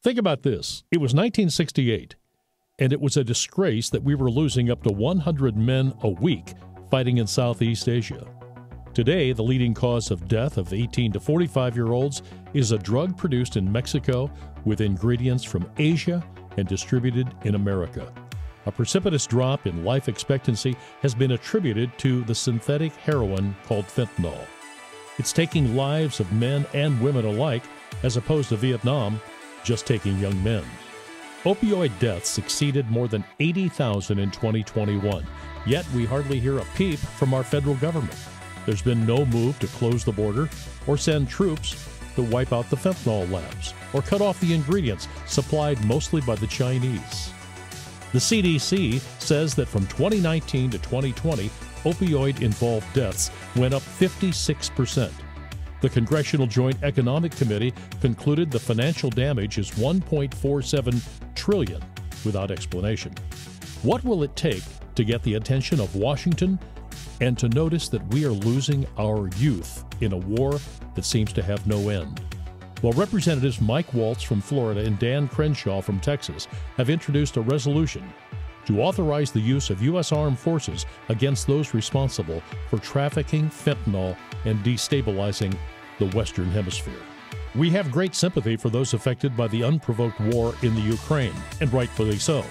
Think about this. It was 1968, and it was a disgrace that we were losing up to 100 men a week fighting in Southeast Asia. Today, the leading cause of death of 18 to 45-year-olds is a drug produced in Mexico with ingredients from Asia and distributed in America. A precipitous drop in life expectancy has been attributed to the synthetic heroin called fentanyl. It's taking lives of men and women alike, as opposed to Vietnam, just taking young men. Opioid deaths exceeded more than 80,000 in 2021, yet we hardly hear a peep from our federal government. There's been no move to close the border or send troops to wipe out the fentanyl labs or cut off the ingredients supplied mostly by the Chinese. The CDC says that from 2019 to 2020, opioid-involved deaths went up 56%. The Congressional Joint Economic Committee concluded the financial damage is $1.47 trillion without explanation. What will it take to get the attention of Washington and to notice that we are losing our youth in a war that seems to have no end? Well, Representatives Mike Waltz from Florida and Dan Crenshaw from Texas have introduced a resolution to authorize the use of U.S. armed forces against those responsible for trafficking fentanyl and destabilizing the Western Hemisphere. We have great sympathy for those affected by the unprovoked war in the Ukraine, and rightfully so.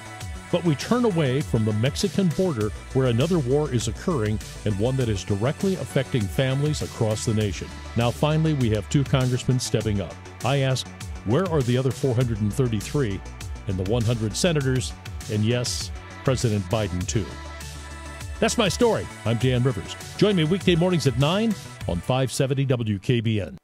But we turn away from the Mexican border where another war is occurring and one that is directly affecting families across the nation. Now finally, we have two congressmen stepping up. I ask, where are the other 433 and the 100 senators, and yes, President Biden too? That's my story. I'm Dan Rivers. Join me weekday mornings at 9 on 570 WKBN.